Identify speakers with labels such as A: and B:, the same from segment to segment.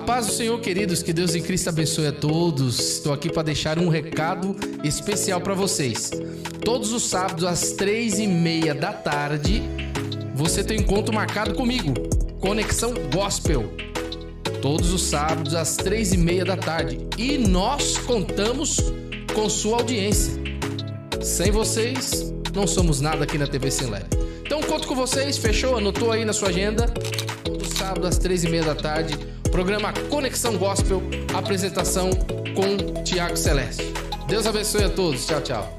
A: paz do Senhor, queridos, que Deus em Cristo abençoe a todos. Estou aqui para deixar um recado especial para vocês. Todos os sábados às 3h30 da tarde, você tem um encontro marcado comigo, Conexão Gospel. Todos os sábados às 3h30 da tarde. E nós contamos com sua audiência. Sem vocês, não somos nada aqui na TV Sem Leve. Então conto com vocês, fechou? Anotou aí na sua agenda? Todo sábado às 3h30 da tarde, programa Conexão Gospel, apresentação com Tiago Celeste. Deus abençoe a todos. Tchau, tchau.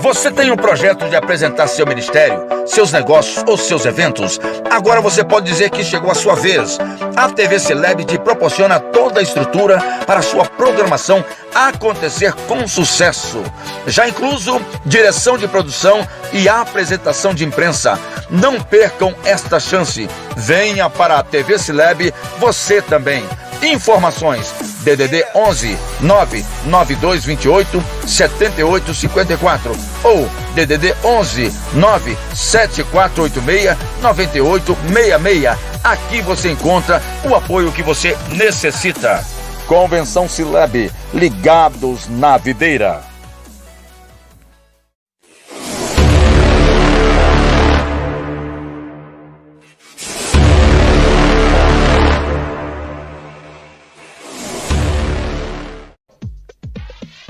B: Você tem um projeto de apresentar seu ministério, seus negócios ou seus eventos? Agora você pode dizer que chegou a sua vez. A TV Celeb te proporciona toda a estrutura para a sua programação acontecer com sucesso. Já incluso direção de produção e apresentação de imprensa. Não percam esta chance. Venha para a TV Celeb você também. Informações: DDD 11 99228 7854 ou DDD 11 97486 9866. Aqui você encontra o apoio que você necessita. Convenção Celeb, ligados na videira.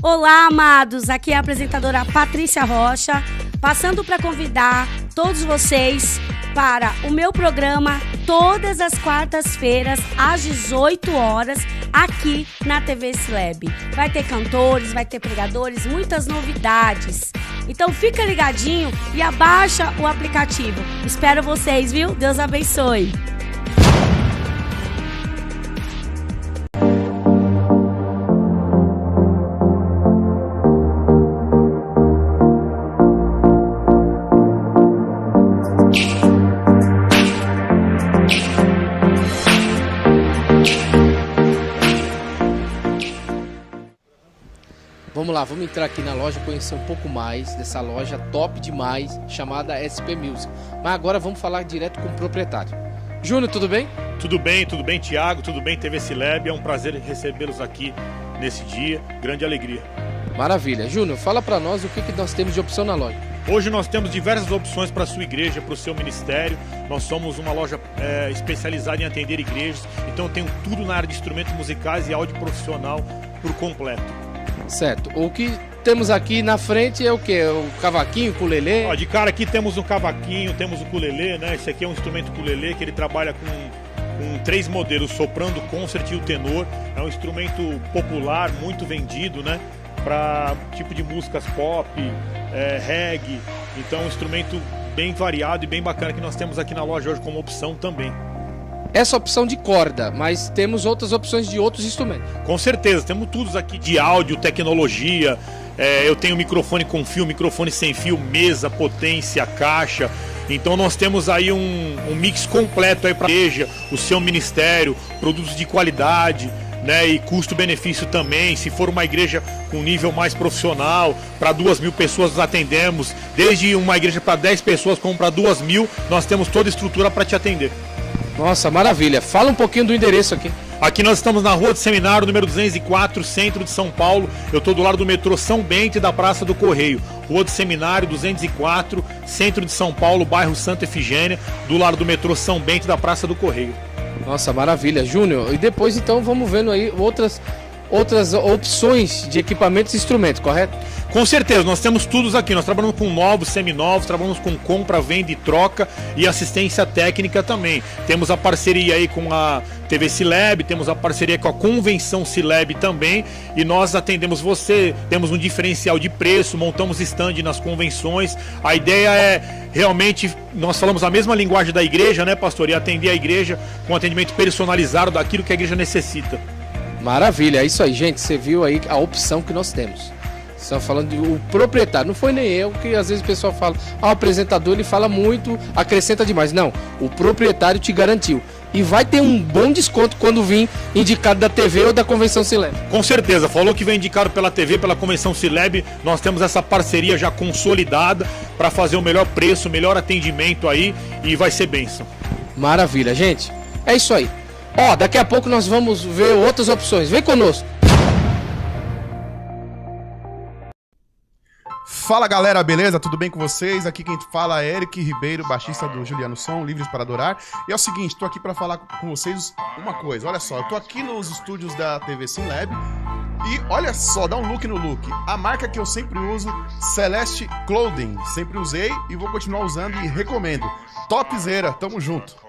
C: Olá, amados, aqui é a apresentadora Patrícia Rocha, passando para convidar todos vocês para o meu programa todas as quartas-feiras às 18 horas aqui na TV Celeb. Vai ter cantores, vai ter pregadores, muitas novidades. Então fica ligadinho e abaixa o aplicativo. Espero vocês, viu? Deus abençoe.
A: Vamos lá, vamos entrar aqui na loja, conhecer um pouco mais dessa loja top demais, chamada SP Music. Mas agora vamos falar direto com o proprietário. Júnior, tudo bem?
D: Tudo bem, Tiago, tudo bem, TV Celeb. É um prazer recebê-los aqui nesse dia, grande alegria.
A: Maravilha. Júnior, fala para nós o que nós temos de opção na loja.
D: Hoje nós temos diversas opções para a sua igreja, para o seu ministério. Nós somos uma loja especializada em atender igrejas, então eu tenho tudo na área de instrumentos musicais e áudio profissional por completo.
A: Certo. O que temos aqui na frente é o quê? O cavaquinho, o ukulele?
D: Ó, de cara aqui temos um cavaquinho, temos o ukulele, né? Esse aqui é um instrumento ukulele que ele trabalha com 3 modelos, soprando, concert e o tenor. É um instrumento popular, muito vendido, né? Para tipo de músicas pop, reggae. Então é um instrumento bem variado e bem bacana que nós temos aqui na loja hoje como opção também.
A: Essa opção de corda, mas temos outras opções de outros instrumentos.
D: Com certeza, temos tudo aqui de áudio, tecnologia. Eu tenho microfone com fio, microfone sem fio, mesa, potência, caixa. Então nós temos aí um mix completo aí para a igreja, o seu ministério, produtos de qualidade, né, e custo-benefício também. Se for uma igreja com nível mais profissional, para 2.000 pessoas nós atendemos. Desde uma igreja para 10 pessoas como para 2.000, nós temos toda a estrutura para te atender.
A: Nossa, maravilha. Fala um pouquinho do endereço aqui.
D: Aqui nós estamos na Rua do Seminário, número 204, centro de São Paulo. Eu estou do lado do metrô São Bento e da Praça do Correio. Rua do Seminário, 204, centro de São Paulo, bairro Santa Efigênia, do lado do metrô São Bento e da Praça do Correio.
A: Nossa, maravilha, Júnior. E depois então vamos vendo aí outras opções de equipamentos e instrumentos, correto?
D: Com certeza, nós temos tudo aqui. Nós trabalhamos com novos, seminovos, trabalhamos com compra, venda e troca e assistência técnica também. Temos a parceria aí com a TV Celeb, temos a parceria com a Convenção Celeb também, e nós atendemos você, temos um diferencial de preço, montamos stand nas convenções. A ideia é realmente, nós falamos a mesma linguagem da igreja, né, pastor? E atender a igreja com atendimento personalizado daquilo que a igreja necessita.
A: Maravilha, é isso aí, gente. Você viu aí a opção que nós temos. Estamos falando do proprietário, não foi nem eu, que às vezes o pessoal fala, o apresentador ele fala muito, acrescenta demais. Não, o proprietário te garantiu. e vai ter um bom desconto quando vir indicado da TV ou da Convenção Celeb.
D: Com certeza, falou que vem indicado pela TV, pela Convenção Celeb, nós temos essa parceria já consolidada para fazer o melhor preço, o melhor atendimento aí e vai ser bênção.
A: Maravilha, gente. É isso aí. Ó, daqui a pouco nós vamos ver outras opções. Vem conosco.
E: Fala galera, beleza? Tudo bem com vocês? Aqui quem fala é Eric Ribeiro, baixista do Juliano Som, Livres para Adorar. E é o seguinte, tô aqui para falar com vocês uma coisa. Olha só, eu tô aqui nos estúdios da TV Sim Lab e olha só, dá um look no look. A marca que eu sempre uso, Celeste Clothing. Sempre usei e vou continuar usando e recomendo. Topzera, tamo junto.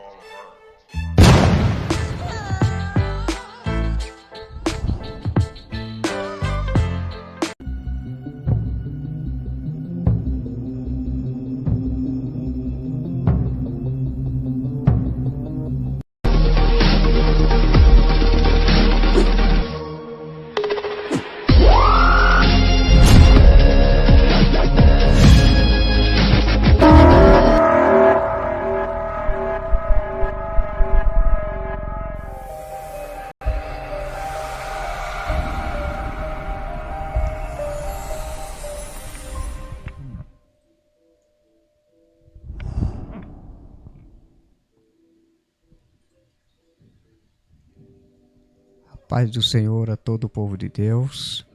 F: Paz do Senhor a todo o povo de Deus.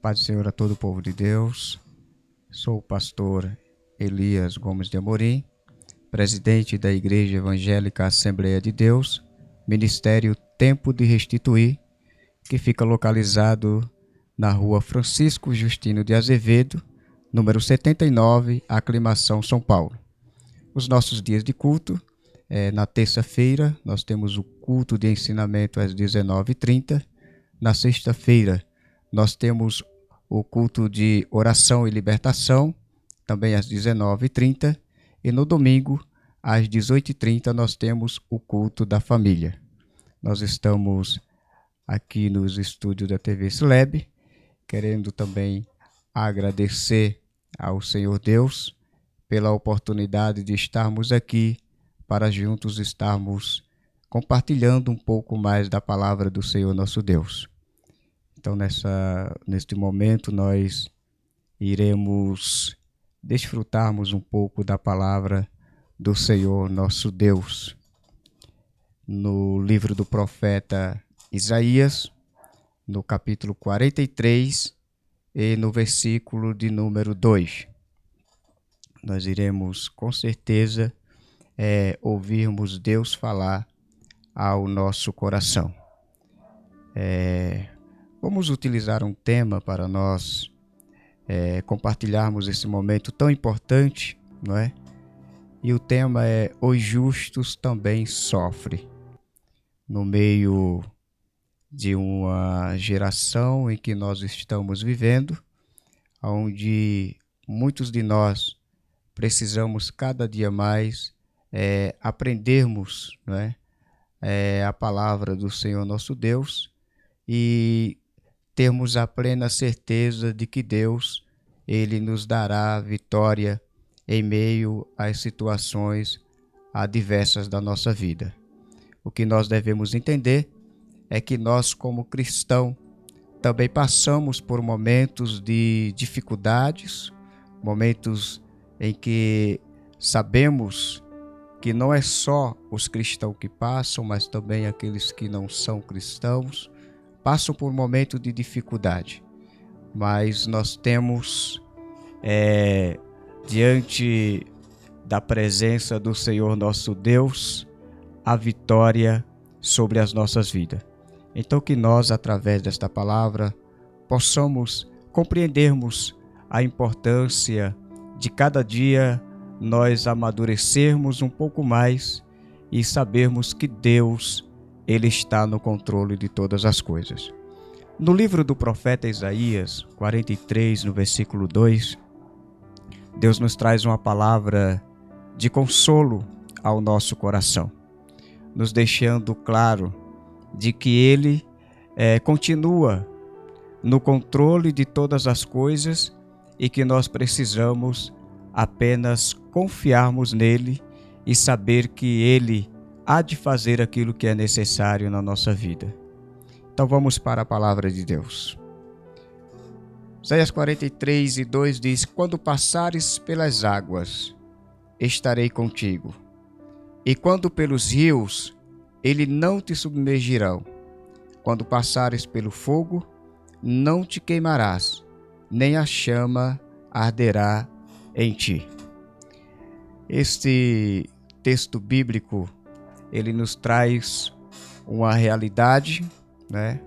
F: Paz do Senhor a todo o povo de Deus. Sou o pastor Elias Gomes de Amorim, presidente da Igreja Evangélica Assembleia de Deus, Ministério Tempo de Restituir, que fica localizado na rua Francisco Justino de Azevedo, número 79, Aclimação, São Paulo. Os nossos dias de culto, na terça-feira, nós temos o culto de ensinamento às 19h30. Na sexta-feira, nós temos o culto de oração e libertação, também às 19h30. E no domingo, às 18h30, nós temos o culto da família. Nós estamos aqui nos estúdios da TV Celeb, querendo também agradecer ao Senhor Deus pela oportunidade de estarmos aqui para juntos estarmos compartilhando um pouco mais da palavra do Senhor nosso Deus. Então, neste momento, nós iremos desfrutarmos um pouco da palavra do Senhor nosso Deus. No livro do profeta Isaías, no capítulo 43 e no versículo de número 2. Nós iremos, com certeza, ouvirmos Deus falar ao nosso coração. Vamos utilizar um tema para nós compartilharmos esse momento tão importante, não é? E o tema é: os justos também sofrem. No meio de uma geração em que nós estamos vivendo, onde muitos de nós precisamos cada dia mais aprendermos, não é? A palavra do Senhor nosso Deus e termos a plena certeza de que Deus, Ele nos dará vitória em meio às situações adversas da nossa vida. O que nós devemos entender é que nós, como cristãos, também passamos por momentos de dificuldades, momentos em que sabemos que não é só os cristãos que passam, mas também aqueles que não são cristãos, passam por momentos de dificuldade. Mas nós temos, diante da presença do Senhor nosso Deus, a vitória sobre as nossas vidas. Então que nós, através desta palavra, possamos compreendermos a importância de cada dia nós amadurecermos um pouco mais e sabermos que Deus, Ele está no controle de todas as coisas. No livro do profeta Isaías, 43, no versículo 2, Deus nos traz uma palavra de consolo ao nosso coração, nos deixando claro de que Ele continua no controle de todas as coisas e que nós precisamos apenas confiarmos nele e saber que Ele há de fazer aquilo que é necessário na nossa vida. Então vamos para a palavra de Deus. Isaías 43:2 diz: quando passares pelas águas, estarei contigo, e quando pelos rios, eles não te submergirão. Quando passares pelo fogo, não te queimarás, nem a chama arderá em ti. Este texto bíblico, ele nos traz uma realidade, né?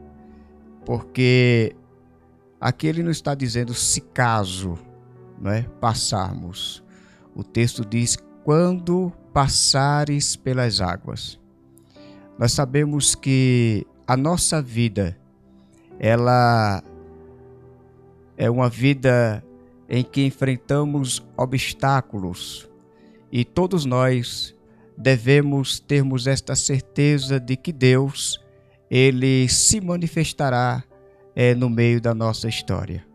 F: Porque aqui ele não está dizendo se caso, né, passarmos. O texto diz quando passares pelas águas. Nós sabemos que a nossa vida, ela é uma vida em que enfrentamos obstáculos e todos nós devemos termos esta certeza de que Deus, Ele se manifestará no meio da nossa história.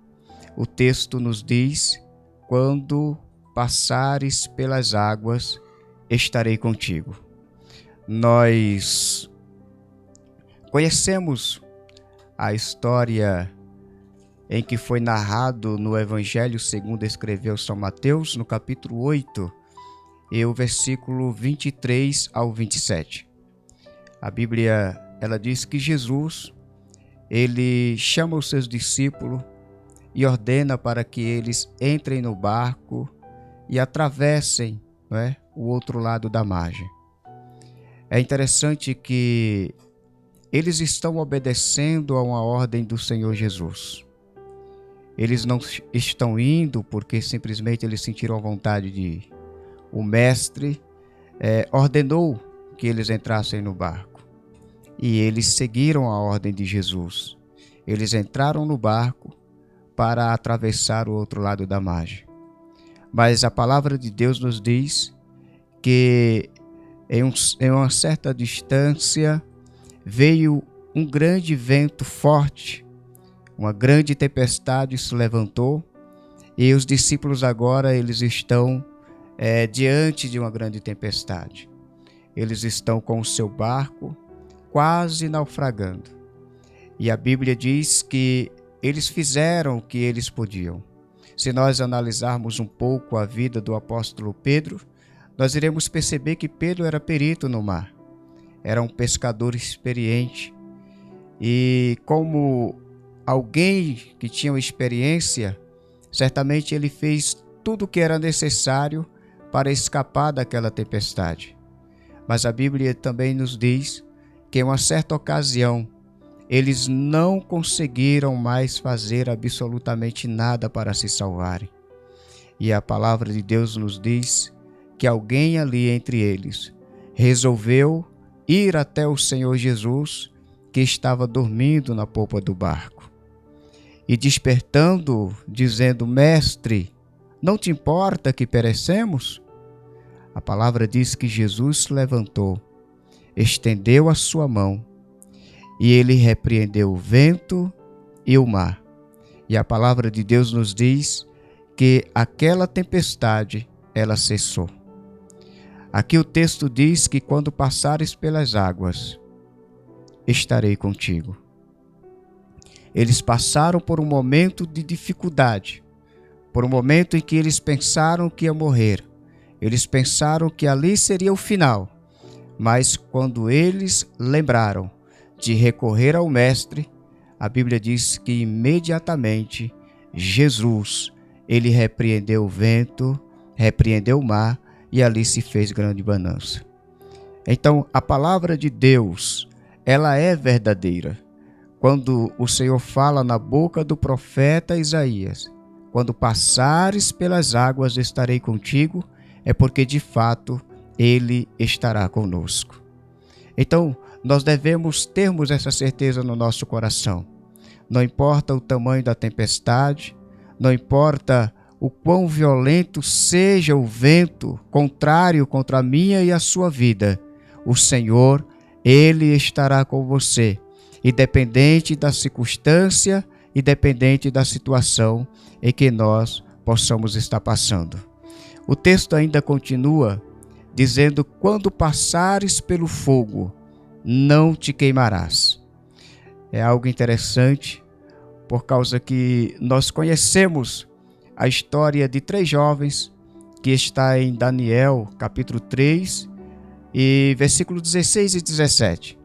F: O texto nos diz: quando passares pelas águas, estarei contigo. Nós conhecemos a história em que foi narrado no Evangelho segundo escreveu São Mateus, no capítulo 8, e o versículo 23 ao 27. A Bíblia, ela diz que Jesus, ele chama os seus discípulos e ordena para que eles entrem no barco e atravessem, né, o outro lado da margem. É interessante que eles estão obedecendo a uma ordem do Senhor Jesus. Eles não estão indo porque simplesmente eles sentiram a vontade de ir. O mestre ordenou que eles entrassem no barco. E eles seguiram a ordem de Jesus. Eles entraram no barco para atravessar o outro lado da margem. Mas a palavra de Deus nos diz que em uma certa distância veio um grande vento forte, uma grande tempestade se levantou e os discípulos agora eles estão diante de uma grande tempestade. Eles estão com o seu barco quase naufragando. E a Bíblia diz que eles fizeram o que eles podiam. Se nós analisarmos um pouco a vida do apóstolo Pedro, nós iremos perceber que Pedro era perito no mar. Era um pescador experiente. E como alguém que tinha uma experiência, certamente ele fez tudo o que era necessário para escapar daquela tempestade. Mas a Bíblia também nos diz que em uma certa ocasião, eles não conseguiram mais fazer absolutamente nada para se salvarem. E a palavra de Deus nos diz que alguém ali entre eles resolveu ir até o Senhor Jesus, que estava dormindo na popa do barco. E despertando, dizendo: Mestre, não te importa que perecemos? A palavra diz que Jesus se levantou, estendeu a sua mão, e ele repreendeu o vento e o mar. E a palavra de Deus nos diz que aquela tempestade, ela cessou. Aqui o texto diz que quando passares pelas águas, estarei contigo. Eles passaram por um momento de dificuldade, por um momento em que eles pensaram que ia morrer. Eles pensaram que ali seria o final. Mas quando eles lembraram de recorrer ao Mestre, a Bíblia diz que imediatamente Jesus, ele repreendeu o vento, repreendeu o mar e ali se fez grande bonança. Então, a palavra de Deus, ela é verdadeira. Quando o Senhor fala na boca do profeta Isaías, quando passares pelas águas estarei contigo, é porque de fato ele estará conosco. Então, nós devemos termos essa certeza no nosso coração. Não importa o tamanho da tempestade, não importa o quão violento seja o vento contrário contra a minha e a sua vida, o Senhor, ele estará com você, independente da circunstância, independente da situação em que nós possamos estar passando. O texto ainda continua dizendo: quando passares pelo fogo, não te queimarás. É algo interessante, por causa que nós conhecemos a história de 3 jovens, que está em Daniel, capítulo 3, e versículo 16 e 17.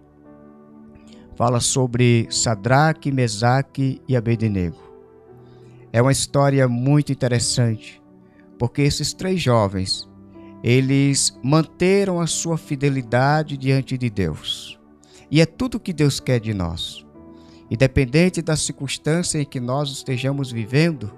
F: Fala sobre Sadraque, Mesaque e Abednego. É uma história muito interessante, porque esses 3 jovens, eles manteram a sua fidelidade diante de Deus. E é tudo que Deus quer de nós. Independente da circunstância em que nós estejamos vivendo,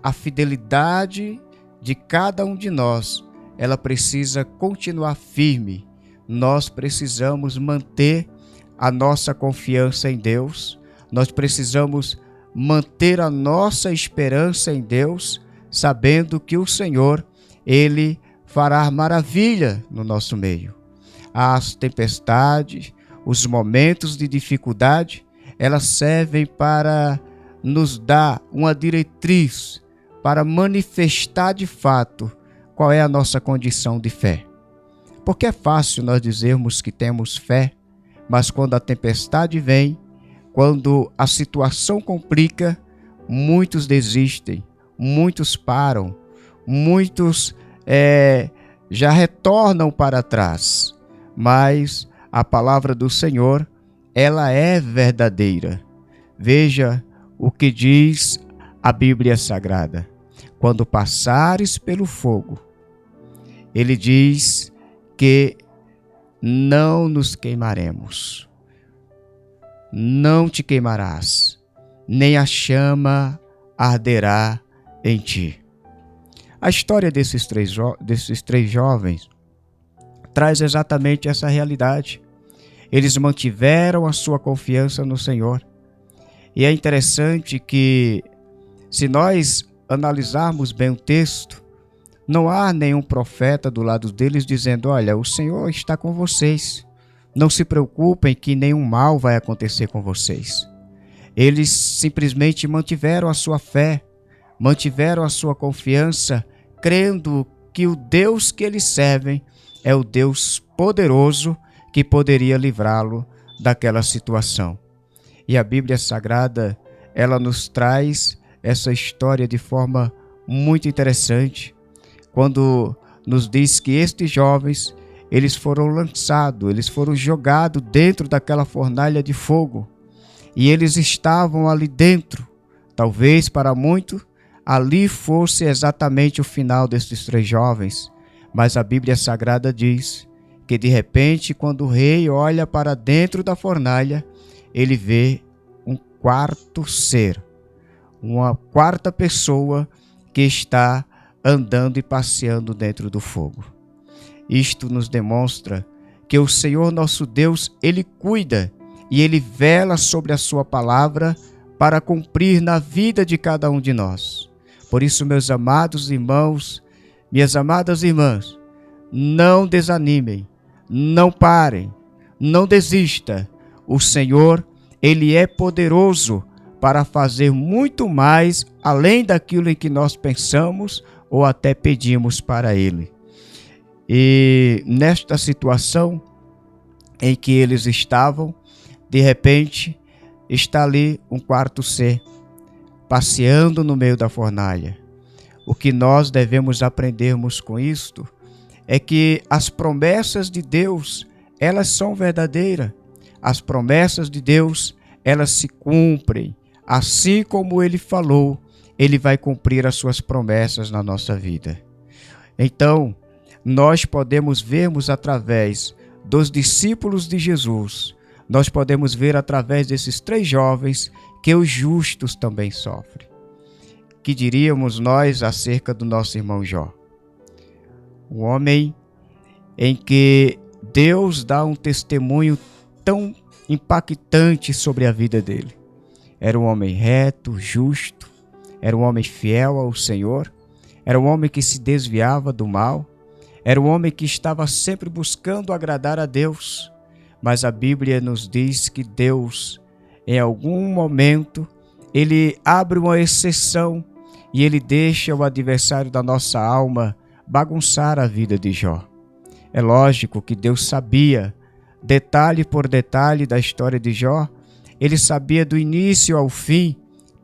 F: a fidelidade de cada um de nós, ela precisa continuar firme. Nós precisamos manter a nossa confiança em Deus. Nós precisamos manter a nossa esperança em Deus, sabendo que o Senhor, Ele fará maravilha no nosso meio. As tempestades, os momentos de dificuldade, elas servem para nos dar uma diretriz, para manifestar de fato qual é a nossa condição de fé. Porque é fácil nós dizermos que temos fé, mas quando a tempestade vem, quando a situação complica, muitos desistem, muitos param, muitos já retornam para trás. Mas a palavra do Senhor, ela é verdadeira. Veja o que diz a Bíblia Sagrada. Quando passares pelo fogo, ele diz que não nos queimaremos. Não te queimarás, nem a chama arderá em ti. A história desses três jovens traz exatamente essa realidade. Eles mantiveram a sua confiança no Senhor. E é interessante que, se nós analisarmos bem o texto, não há nenhum profeta do lado deles dizendo: olha, o Senhor está com vocês. Não se preocupem que nenhum mal vai acontecer com vocês. Eles simplesmente mantiveram a sua fé, mantiveram a sua confiança, crendo que o Deus que eles servem é o Deus poderoso que poderia livrá-lo daquela situação. E a Bíblia Sagrada, ela nos traz essa história de forma muito interessante, quando nos diz que estes jovens, eles foram lançados, eles foram jogados dentro daquela fornalha de fogo, e eles estavam ali dentro. Talvez para muitos, ali fosse exatamente o final destes 3 jovens, mas a Bíblia Sagrada diz que de repente, quando o rei olha para dentro da fornalha, ele vê um quarto ser, uma quarta pessoa que está andando e passeando dentro do fogo. Isto nos demonstra que o Senhor nosso Deus, Ele cuida e Ele vela sobre a sua palavra para cumprir na vida de cada um de nós. Por isso, meus amados irmãos, minhas amadas irmãs, não desanimem, não parem, não desista. O Senhor, Ele é poderoso para fazer muito mais além daquilo em que nós pensamos ou até pedimos para Ele. E nesta situação em que eles estavam, de repente, está ali um quarto ser, passeando no meio da fornalha. O que nós devemos aprendermos com isto é que as promessas de Deus, elas são verdadeiras. As promessas de Deus, elas se cumprem. Assim como Ele falou, Ele vai cumprir as suas promessas na nossa vida. Então, nós podemos vermos através dos discípulos de Jesus, nós podemos ver através desses 3 jovens que os justos também sofrem. Que diríamos nós acerca do nosso irmão Jó? Um homem em que Deus dá um testemunho tão impactante sobre a vida dele. Era um homem reto, justo, era um homem fiel ao Senhor, era um homem que se desviava do mal, era um homem que estava sempre buscando agradar a Deus. Mas a Bíblia nos diz que Deus, em algum momento, Ele abre uma exceção e Ele deixa o adversário da nossa alma bagunçar a vida de Jó. É lógico que Deus sabia, detalhe por detalhe da história de Jó. Ele sabia do início ao fim,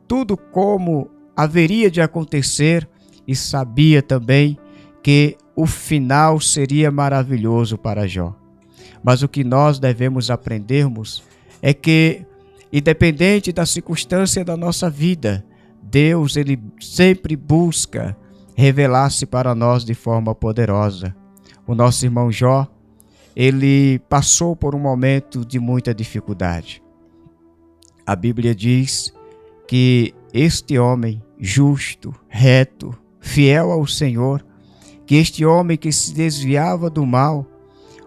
F: tudo como haveria de acontecer, e sabia também que o final seria maravilhoso para Jó. Mas o que nós devemos aprendermos é que, independente da circunstância da nossa vida, Deus ele sempre busca revelar-se para nós de forma poderosa. O nosso irmão Jó, ele passou por um momento de muita dificuldade. A Bíblia diz que este homem justo, reto, fiel ao Senhor, que este homem que se desviava do mal,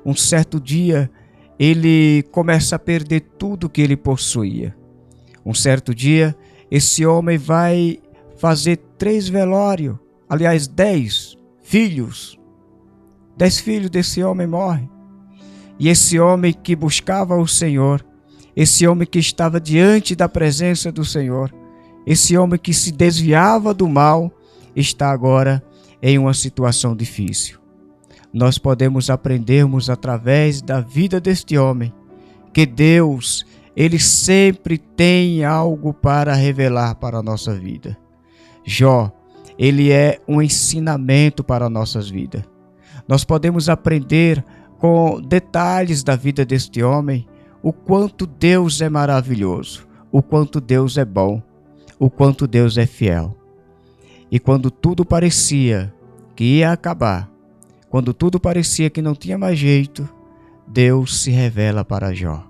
F: um certo dia ele começa a perder tudo que ele possuía. Um certo dia, esse homem vai fazer 3 velórios, aliás 10 filhos. 10 filhos desse homem morrem. E esse homem que buscava o Senhor, esse homem que estava diante da presença do Senhor, esse homem que se desviava do mal, está agora em uma situação difícil. Nós podemos aprendermos através da vida deste homem que Deus, ele sempre tem algo para revelar para a nossa vida. Jó, ele é um ensinamento para nossas vidas. Nós podemos aprender com detalhes da vida deste homem o quanto Deus é maravilhoso, o quanto Deus é bom, o quanto Deus é fiel. E quando tudo parecia que ia acabar, quando tudo parecia que não tinha mais jeito, Deus se revela para Jó.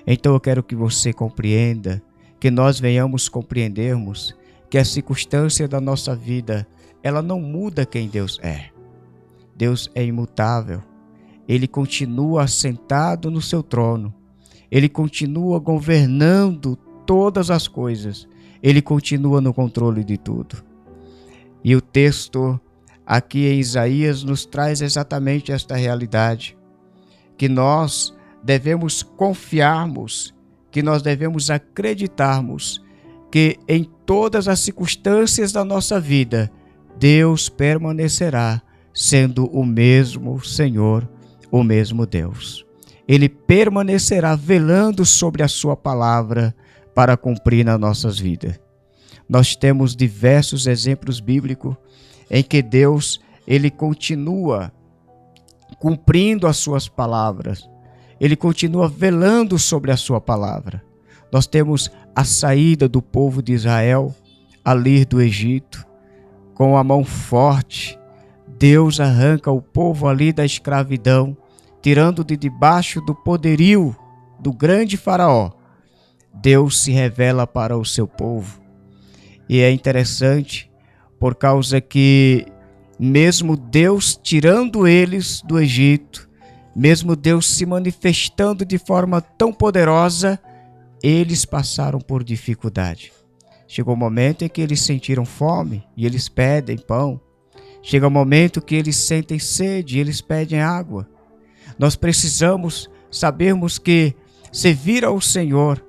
F: Então eu quero que você compreenda, que nós venhamos compreendermos que a circunstância da nossa vida, ela não muda quem Deus é. Deus é imutável. Ele continua assentado no seu trono. Ele continua governando todas as coisas. Ele continua no controle de tudo. E o texto aqui em Isaías nos traz exatamente esta realidade, que nós devemos confiarmos, que nós devemos acreditarmos que em todas as circunstâncias da nossa vida, Deus permanecerá sendo o mesmo Senhor, o mesmo Deus. Ele permanecerá velando sobre a sua palavra para cumprir nas nossas vidas. Nós temos diversos exemplos bíblicos em que Deus, ele continua cumprindo as suas palavras. Ele continua velando sobre a sua palavra. Nós temos a saída do povo de Israel ali do Egito, com a mão forte. Deus arranca o povo ali da escravidão, tirando de debaixo do poderio do grande faraó. Deus se revela para o seu povo. E é interessante, por causa que mesmo Deus tirando eles do Egito, mesmo Deus se manifestando de forma tão poderosa, eles passaram por dificuldade. Chegou o momento em que eles sentiram fome e eles pedem pão. Chega o momento que eles sentem sede e eles pedem água. Nós precisamos sabermos que servir ao Senhor,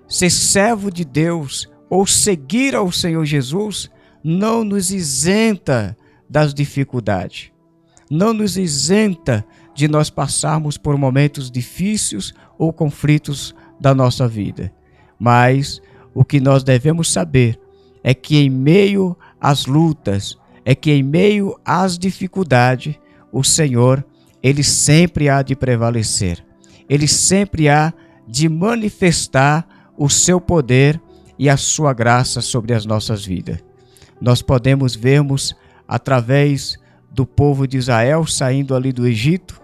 F: ser servo de Deus ou seguir ao Senhor Jesus não nos isenta das dificuldades. Não nos isenta de nós passarmos por momentos difíceis ou conflitos da nossa vida. Mas o que nós devemos saber é que em meio às lutas, é que em meio às dificuldades, o Senhor, ele sempre há de prevalecer. Ele sempre há de manifestar o seu poder e a sua graça sobre as nossas vidas. Nós podemos vermos através do povo de Israel saindo ali do Egito,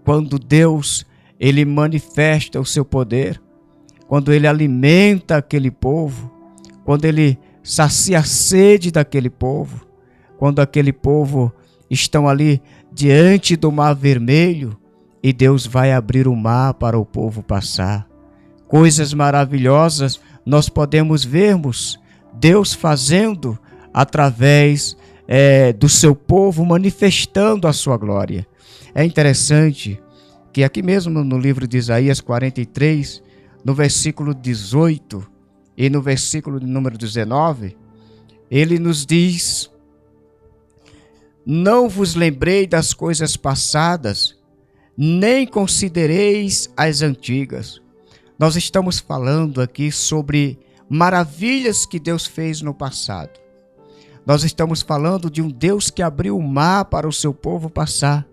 F: quando Deus, ele manifesta o seu poder, quando ele alimenta aquele povo, quando ele sacia a sede daquele povo, quando aquele povo estão ali diante do Mar Vermelho e Deus vai abrir o mar para o povo passar. Coisas maravilhosas nós podemos vermos Deus fazendo através do seu povo, manifestando a sua glória. É interessante que aqui mesmo no livro de Isaías 43, no versículo 18 e no versículo de número 19, ele nos diz: não vos lembrei das coisas passadas, nem considereis as antigas. Nós estamos falando aqui sobre maravilhas que Deus fez no passado. Nós estamos falando de um Deus que abriu o mar para o seu povo passar.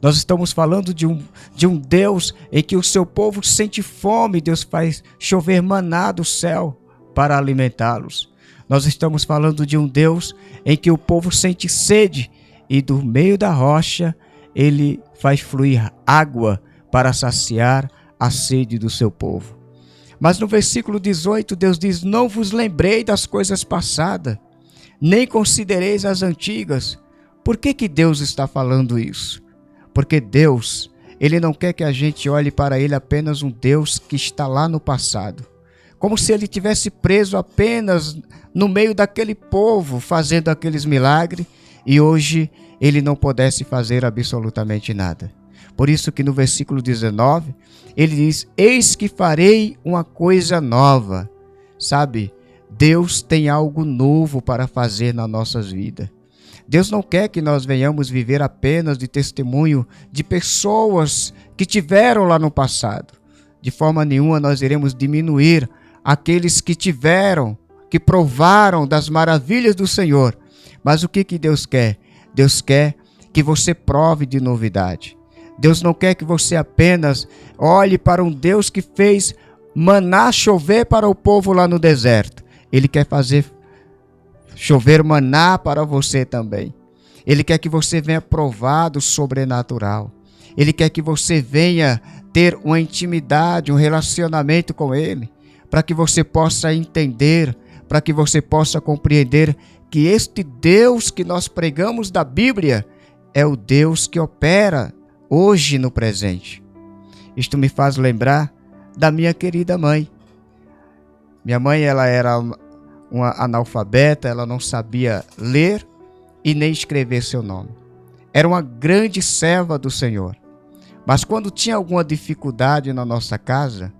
F: Nós estamos falando de um Deus em que o seu povo sente fome, Deus faz chover maná do céu para alimentá-los. Nós estamos falando de um Deus em que o povo sente sede e do meio da rocha ele faz fluir água para saciar a sede do seu povo. Mas no versículo 18 Deus diz: não vos lembrei das coisas passadas, nem considereis as antigas. Por que Deus está falando isso? Porque Deus, Ele não quer que a gente olhe para Ele apenas um Deus que está lá no passado. Como se Ele tivesse preso apenas no meio daquele povo, fazendo aqueles milagres, e hoje Ele não pudesse fazer absolutamente nada. Por isso que no versículo 19, Ele diz: eis que farei uma coisa nova. Sabe, Deus tem algo novo para fazer nas nossas vidas. Deus não quer que nós venhamos viver apenas de testemunho de pessoas que tiveram lá no passado. De forma nenhuma nós iremos diminuir aqueles que tiveram, que provaram das maravilhas do Senhor. Mas o que Deus quer? Deus quer que você prove de novidade. Deus não quer que você apenas olhe para um Deus que fez maná chover para o povo lá no deserto. Ele quer fazer chover maná para você também. Ele quer que você venha provar do sobrenatural. Ele quer que você venha ter uma intimidade, um relacionamento com Ele, para que você possa entender, para que você possa compreender que este Deus que nós pregamos da Bíblia é o Deus que opera hoje no presente. Isto me faz lembrar da minha querida mãe. Minha mãe, ela era uma analfabeta, ela não sabia ler e nem escrever seu nome. Era uma grande serva do Senhor. Mas quando tinha alguma dificuldade na nossa casa,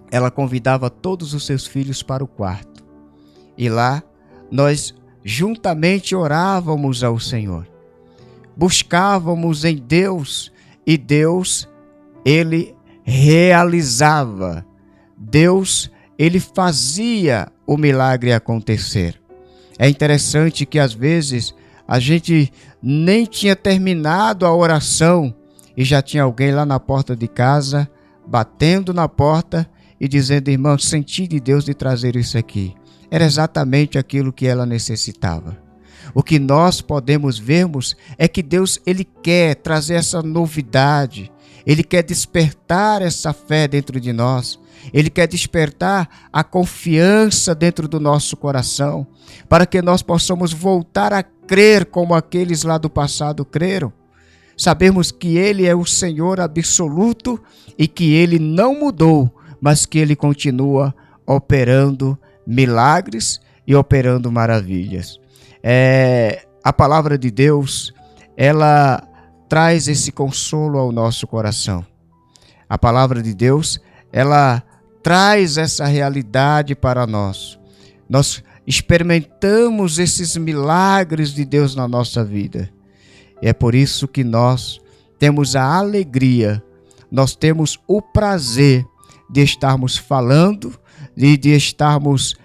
F: ela convidava todos os seus filhos para o quarto. E lá nós juntamente orávamos ao Senhor. Buscávamos em Deus e Deus, Ele realizava. Deus, Ele fazia o milagre acontecer. É interessante que às vezes a gente nem tinha terminado a oração e já tinha alguém lá na porta de casa, batendo na porta e dizendo: irmão, senti de Deus de trazer isso aqui. Era exatamente aquilo que ela necessitava. O que nós podemos vermos é que Deus, Ele quer trazer essa novidade. Ele quer despertar essa fé dentro de nós. Ele quer despertar a confiança dentro do nosso coração, para que nós possamos voltar a crer como aqueles lá do passado creram. Sabemos que Ele é o Senhor absoluto e que Ele não mudou, mas que Ele continua operando milagres e operando maravilhas. A palavra de Deus, ela traz esse consolo ao nosso coração. A palavra de Deus, ela traz essa realidade para nós. Nós experimentamos esses milagres de Deus na nossa vida. E é por isso que nós temos a alegria, nós temos o prazer de estarmos falando e de estarmos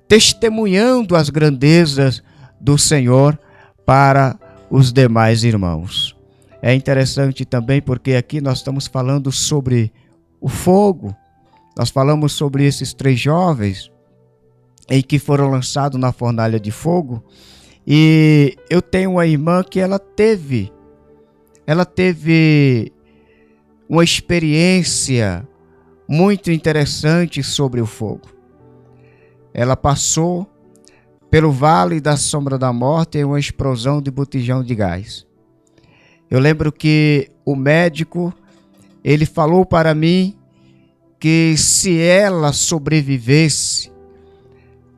F: testemunhando as grandezas do Senhor para os demais irmãos. É interessante também porque aqui nós estamos falando sobre o fogo. Nós falamos sobre esses 3 jovens em que foram lançados na fornalha de fogo. E eu tenho uma irmã que ela teve uma experiência muito interessante sobre o fogo. Ela passou pelo vale da sombra da morte em uma explosão de botijão de gás. Eu lembro que o médico, ele falou para mim que se ela sobrevivesse,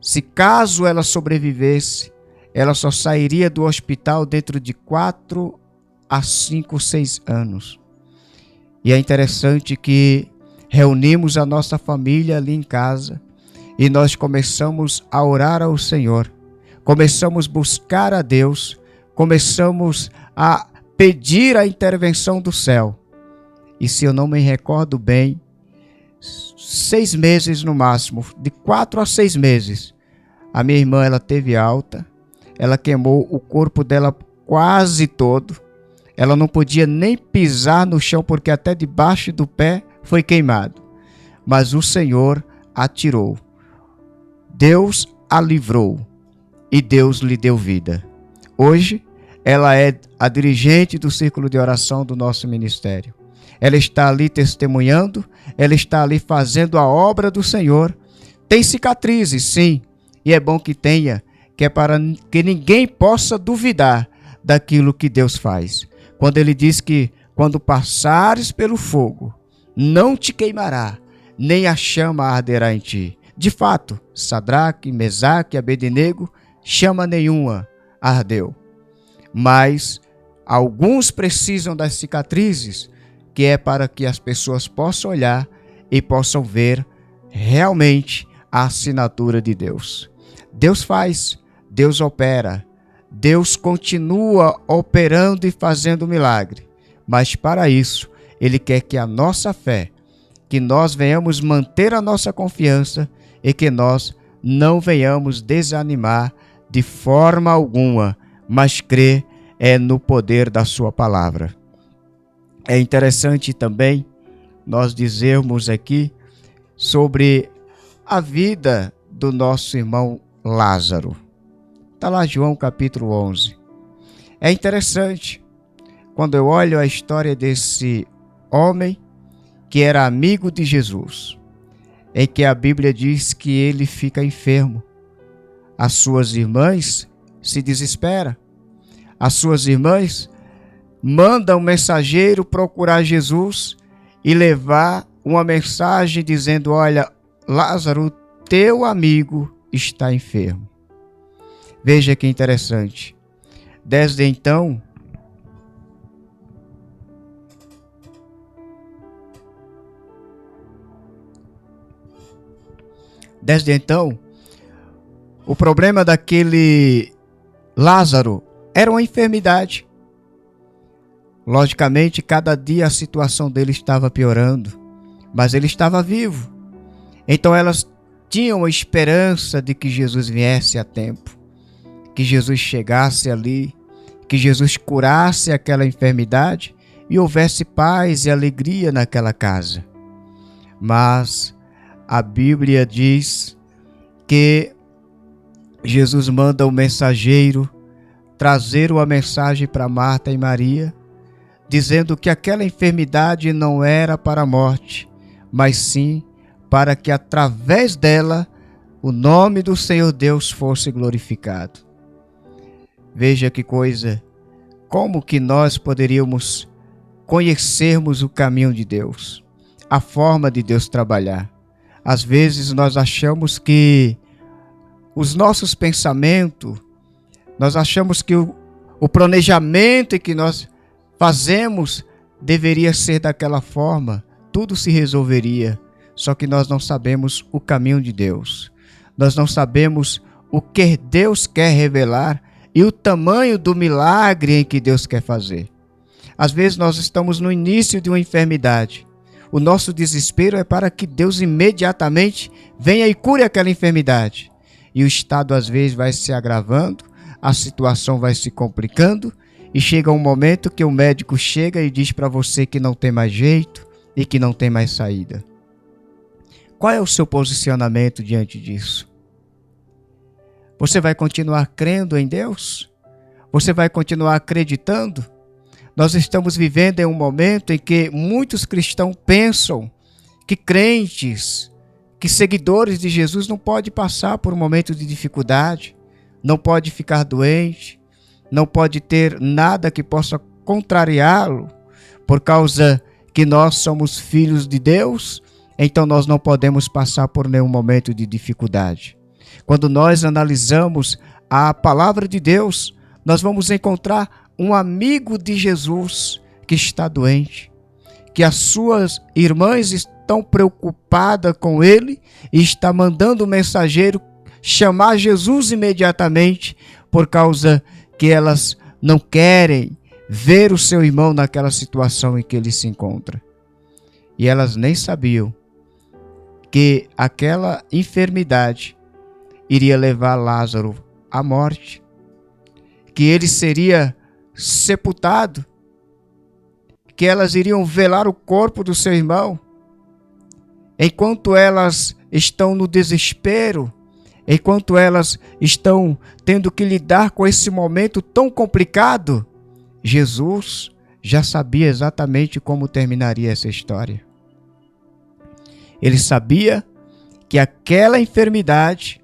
F: se caso ela sobrevivesse, ela só sairia do hospital dentro de 4 a 5, 6 anos. E é interessante que reunimos a nossa família ali em casa e nós começamos a orar ao Senhor. Começamos a buscar a Deus começamos a pedir a intervenção do céu. E se eu não me recordo bem, 6 meses no máximo, de 4 a 6 meses, a minha irmã ela teve alta, ela queimou o corpo dela quase todo, ela não podia nem pisar no chão porque até debaixo do pé foi queimado. Mas o Senhor a tirou, Deus a livrou e Deus lhe deu vida. Hoje ela é a dirigente do círculo de oração do nosso ministério. Ela está ali testemunhando, ela está ali fazendo a obra do Senhor. Tem cicatrizes, sim, e é bom que tenha, que é para que ninguém possa duvidar daquilo que Deus faz. Quando ele diz que quando passares pelo fogo, não te queimará, nem a chama arderá em ti. De fato, Sadraque, Mesaque e Abednego, chama nenhuma ardeu. Mas alguns precisam das cicatrizes, que é para que as pessoas possam olhar e possam ver realmente a assinatura de Deus. Deus faz, Deus opera, Deus continua operando e fazendo milagre. Mas para isso, Ele quer que a nossa fé, que nós venhamos manter a nossa confiança e que nós não venhamos desanimar de forma alguma, mas crer no poder da sua palavra. É interessante também nós dizermos aqui sobre a vida do nosso irmão Lázaro. Está lá João capítulo 11. É interessante quando eu olho a história desse homem que era amigo de Jesus, em que a Bíblia diz que ele fica enfermo. As suas irmãs se desesperam. As suas irmãs mandam um mensageiro procurar Jesus e levar uma mensagem dizendo: olha, Lázaro, teu amigo está enfermo. Veja que interessante. Desde então, o problema daquele Lázaro era uma enfermidade. Logicamente, cada dia a situação dele estava piorando, mas ele estava vivo. Então elas tinham a esperança de que Jesus viesse a tempo, que Jesus chegasse ali, que Jesus curasse aquela enfermidade e houvesse paz e alegria naquela casa. Mas a Bíblia diz que Jesus manda o mensageiro trazer uma mensagem para Marta e Maria, dizendo que aquela enfermidade não era para a morte, mas sim para que através dela o nome do Senhor Deus fosse glorificado. Veja que coisa, como que nós poderíamos conhecermos o caminho de Deus, a forma de Deus trabalhar. Às vezes nós achamos que os nossos pensamentos, nós achamos que o planejamento que nós fazemos deveria ser daquela forma, tudo se resolveria, só que nós não sabemos o caminho de Deus. Nós não sabemos o que Deus quer revelar e o tamanho do milagre em que Deus quer fazer. Às vezes nós estamos no início de uma enfermidade. O nosso desespero é para que Deus imediatamente venha e cure aquela enfermidade. E o estado às vezes vai se agravando, a situação vai se complicando e chega um momento que o médico chega e diz para você que não tem mais jeito e que não tem mais saída. Qual é o seu posicionamento diante disso? Você vai continuar crendo em Deus? Você vai continuar acreditando? Nós estamos vivendo em um momento em que muitos cristãos pensam que crentes, que seguidores de Jesus não podem passar por um momento de dificuldade, não pode ficar doente, não pode ter nada que possa contrariá-lo, por causa que nós somos filhos de Deus, então nós não podemos passar por nenhum momento de dificuldade. Quando nós analisamos a palavra de Deus, nós vamos encontrar um amigo de Jesus que está doente, que as suas irmãs estão preocupadas com ele e está mandando o mensageiro chamar Jesus imediatamente, por causa que elas não querem ver o seu irmão naquela situação em que ele se encontra. E elas nem sabiam que aquela enfermidade iria levar Lázaro à morte, que ele seria sepultado, que elas iriam velar o corpo do seu irmão. Enquanto elas estão no desespero, enquanto elas estão tendo que lidar com esse momento tão complicado, Jesus já sabia exatamente como terminaria essa história. Ele sabia que aquela enfermidade,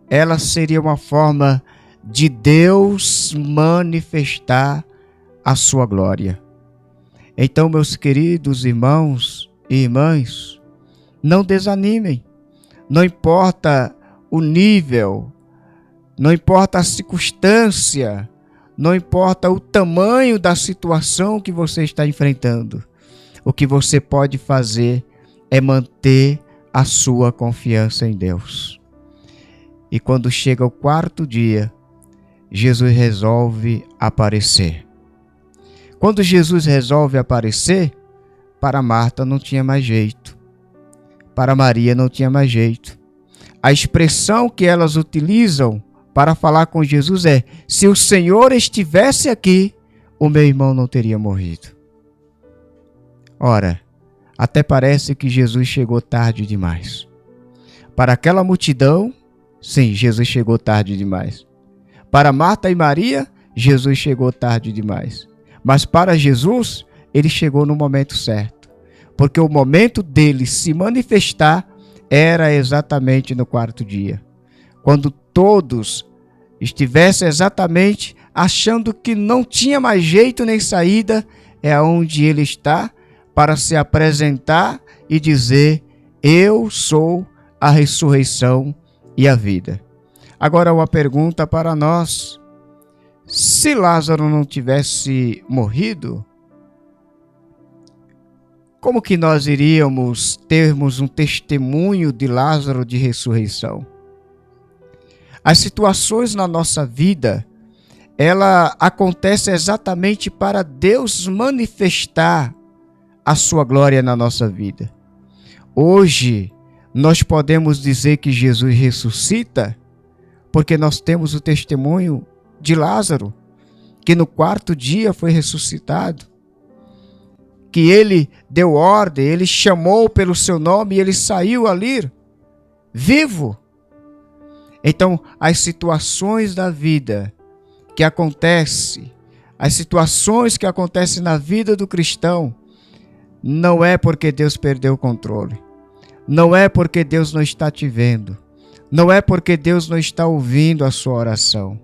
F: ela seria uma forma de Deus manifestar a sua glória. Então, meus queridos irmãos e irmãs, não desanimem. Não importa o nível, não importa a circunstância, não importa o tamanho da situação que você está enfrentando. O que você pode fazer é manter a sua confiança em Deus. E quando chega o quarto dia, Jesus resolve aparecer. Quando Jesus resolve aparecer, para Marta não tinha mais jeito. Para Maria não tinha mais jeito. A expressão que elas utilizam para falar com Jesus é: se o Senhor estivesse aqui, o meu irmão não teria morrido. Ora, até parece que Jesus chegou tarde demais. Para aquela multidão, sim, Jesus chegou tarde demais. Para Marta e Maria, Jesus chegou tarde demais. Mas para Jesus, ele chegou no momento certo. Porque o momento dele se manifestar era exatamente no quarto dia. Quando todos estivessem exatamente achando que não tinha mais jeito nem saída, é onde ele está para se apresentar e dizer: eu sou a ressurreição e a vida. Agora uma pergunta para nós: se Lázaro não tivesse morrido, como que nós iríamos termos um testemunho de Lázaro de ressurreição? As situações na nossa vida, ela acontece exatamente para Deus manifestar a sua glória na nossa vida. Hoje, nós podemos dizer que Jesus ressuscita porque nós temos o testemunho de Lázaro, que no quarto dia foi ressuscitado, que ele deu ordem, ele chamou pelo seu nome e ele saiu ali, vivo. Então, as situações da vida que acontecem, as situações que acontecem na vida do cristão, não é porque Deus perdeu o controle, não é porque Deus não está te vendo, não é porque Deus não está ouvindo a sua oração,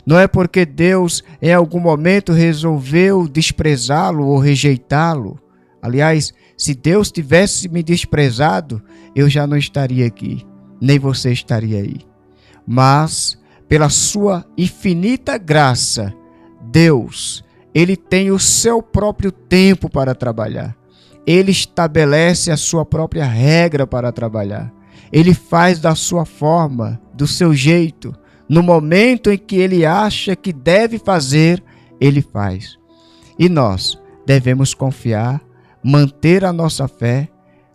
F: não é porque Deus em algum momento resolveu desprezá-lo ou rejeitá-lo. Aliás, se Deus tivesse me desprezado, eu já não estaria aqui, nem você estaria aí. Mas, pela sua infinita graça, Deus, ele tem o seu próprio tempo para trabalhar. Ele estabelece a sua própria regra para trabalhar. Ele faz da sua forma, do seu jeito. No momento em que ele acha que deve fazer, ele faz. E nós devemos confiar, manter a nossa fé,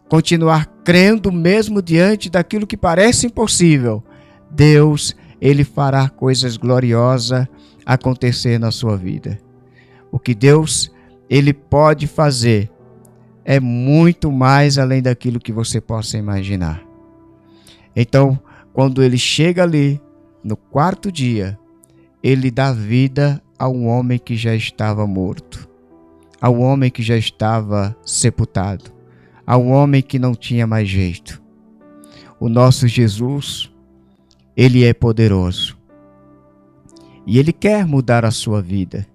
F: continuar crendo mesmo diante daquilo que parece impossível. Deus, ele fará coisas gloriosas acontecer na sua vida. O que Deus, ele pode fazer é muito mais além daquilo que você possa imaginar. Então, quando ele chega ali, no quarto dia, ele dá vida a um homem que já estava morto, a um homem que já estava sepultado, a um homem que não tinha mais jeito. O nosso Jesus, ele é poderoso. E ele quer mudar a sua vida.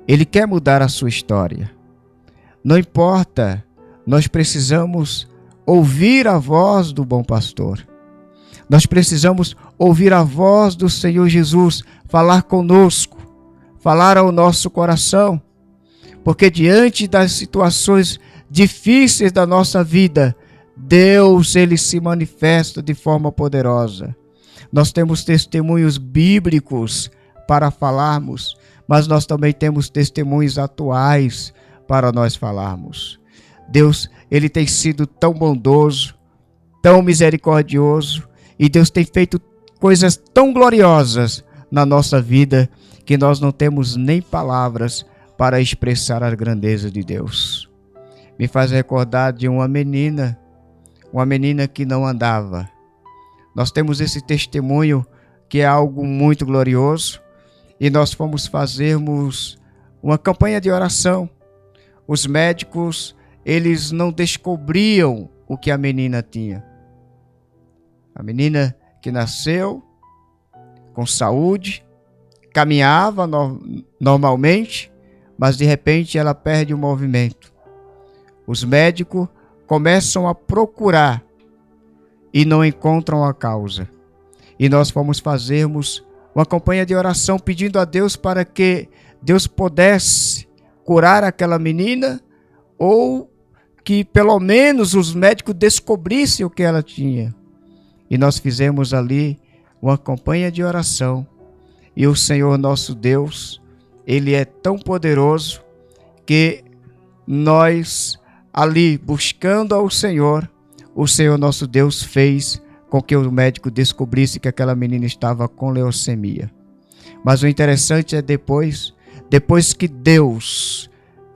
F: Ele quer mudar a sua história. Não importa, nós precisamos ouvir a voz do bom pastor. Nós precisamos ouvir a voz do Senhor Jesus falar conosco, falar ao nosso coração. Porque diante das situações difíceis da nossa vida, Deus, ele se manifesta de forma poderosa. Nós temos testemunhos bíblicos para falarmos, mas nós também temos testemunhos atuais para nós falarmos. Deus, Ele tem sido tão bondoso, tão misericordioso, e Deus tem feito coisas tão gloriosas na nossa vida, que nós não temos nem palavras para expressar a grandeza de Deus. Me faz recordar de uma menina que não andava. Nós temos esse testemunho que é algo muito glorioso, e nós fomos fazermos uma campanha de oração. Os médicos, eles não descobriam o que a menina tinha. A menina que nasceu com saúde, caminhava normalmente, mas de repente ela perde o movimento. Os médicos começam a procurar e não encontram a causa. E nós fomos fazermos uma campanha de oração pedindo a Deus para que Deus pudesse curar aquela menina, ou que pelo menos os médicos descobrissem o que ela tinha. E nós fizemos ali uma campanha de oração. E o Senhor nosso Deus, Ele é tão poderoso que nós ali buscando ao Senhor, o Senhor nosso Deus fez com que o médico descobrisse que aquela menina estava com leucemia. Mas o interessante é depois que Deus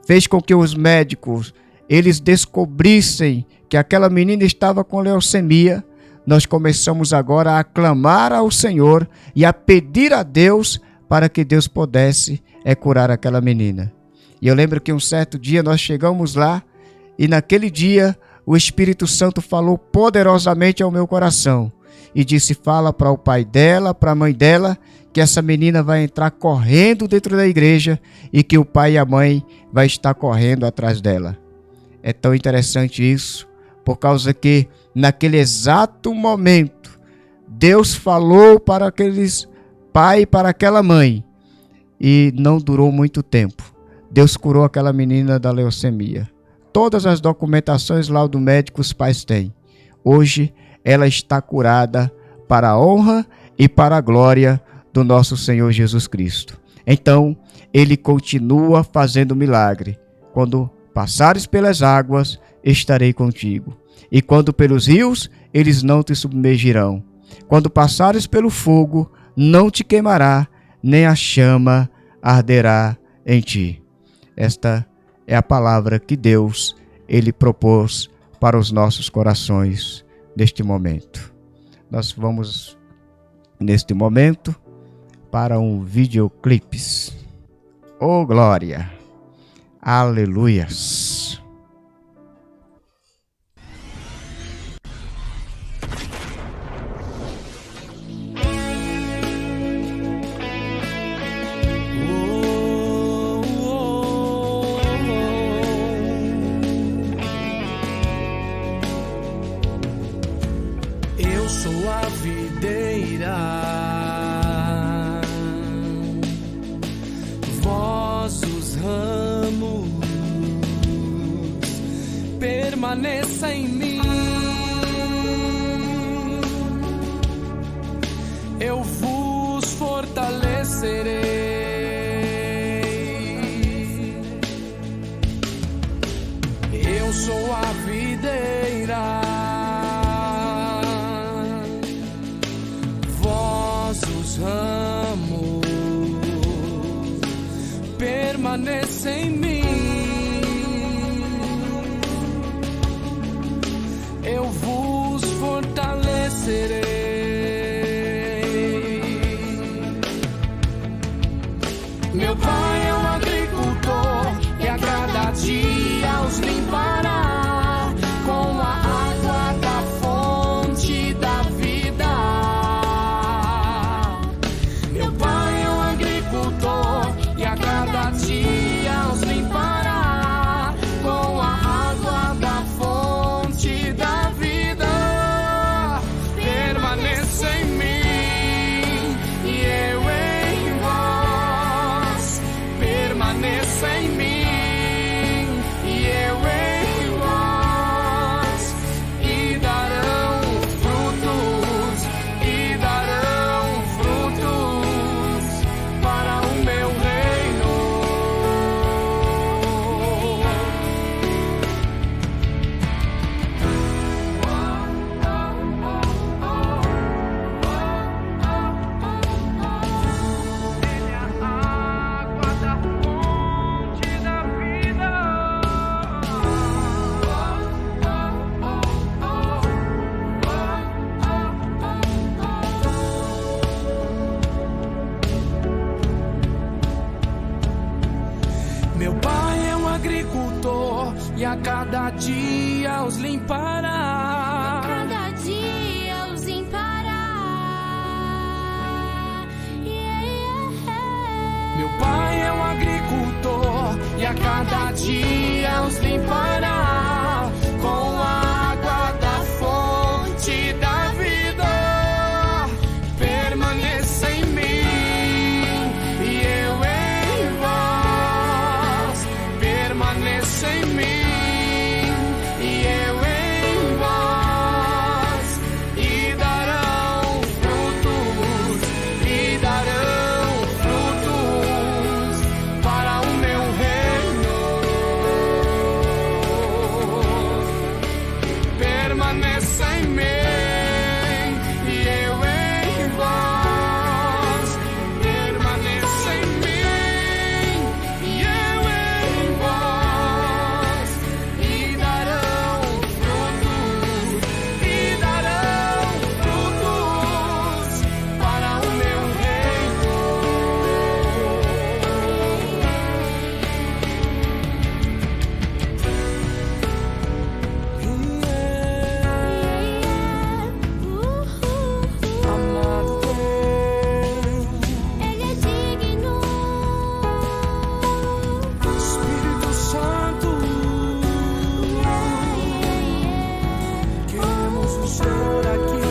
F: fez com que os médicos eles descobrissem que aquela menina estava com leucemia, nós começamos agora a clamar ao Senhor e a pedir a Deus para que Deus pudesse curar aquela menina. E eu lembro que um certo dia nós chegamos lá, e naquele dia o Espírito Santo falou poderosamente ao meu coração e disse: fala para o pai dela, para a mãe dela, que essa menina vai entrar correndo dentro da igreja e que o pai e a mãe vai estar correndo atrás dela. É tão interessante isso, por causa que naquele exato momento Deus falou para aqueles pai e para aquela mãe, e não durou muito tempo. Deus curou aquela menina da leucemia. Todas as documentações lá do médico os pais têm. Hoje ela está curada para a honra e para a glória do nosso Senhor Jesus Cristo. Então, Ele continua fazendo milagre. Quando passares pelas águas, estarei contigo. E quando pelos rios, eles não te submergirão. Quando passares pelo fogo, não te queimará, nem a chama arderá em ti. Esta é a palavra que Deus, Ele propôs para os nossos corações neste momento. Nós vamos, neste momento, para um videoclipe. Oh, glória! Aleluias!
G: Eu sou a videira, vós os ramos, permaneça em mim, eu vos fortalecerei. Eu sou a videira, ramos, permaneça em mim, eu vos fortalecerei. Meu pai é um agricultor que a cada dia os limpará com a água da fonte da vida. Cada dia os limpará com a água da fonte da vida. Permaneça em mim e eu em vós. e a cada dia os limpará.
H: Cada dia os limpará.
G: Meu pai é um agricultor e a cada dia os limpará com a água da fonte da vida. Permaneça em mim e eu em vós. Permaneça em mim e eu em vós. E darão frutos, e darão frutos para o meu reino. Permaneça em mim e eu em vós. Permaneça em mim e eu em vós. E darão frutos, e darão frutos para o meu reino. Amado Deus,
H: Ele é digno.
G: Espírito Santo, queremos o Senhor aqui.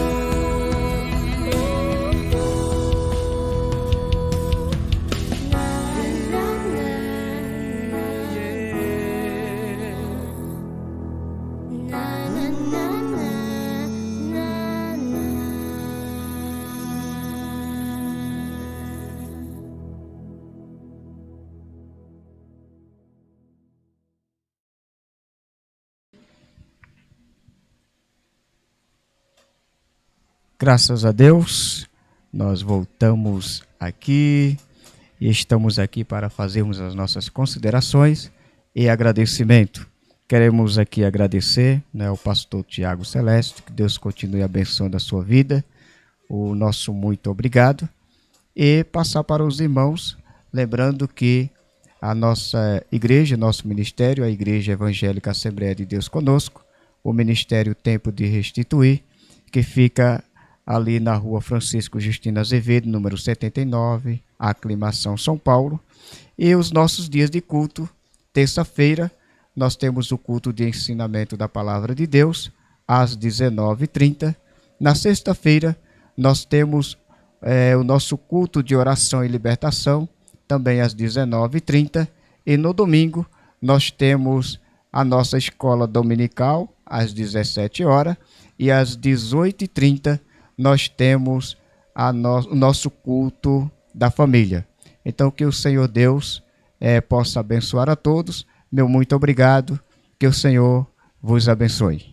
F: Graças a Deus, nós voltamos aqui e estamos aqui para fazermos as nossas considerações e agradecimento. Queremos aqui agradecer, né, ao pastor Tiago Celeste, que Deus continue abençoando a sua vida, o nosso muito obrigado, e passar para os irmãos, lembrando que a nossa igreja, nosso ministério, a Igreja Evangélica Assembleia de Deus Conosco, o Ministério Tempo de Restituir, que fica ali na rua Francisco Justino Azevedo, número 79, Aclimação, São Paulo. E os nossos dias de culto, terça-feira, nós temos o culto de ensinamento da Palavra de Deus, às 19h30. Na sexta-feira, nós temos o nosso culto de oração e libertação, também às 19h30. E no domingo, nós temos a nossa escola dominical, às 17 horas, e às 18h30, nós temos o nosso culto da família. Então, que o Senhor Deus possa abençoar a todos. Meu muito obrigado. Que o Senhor vos abençoe.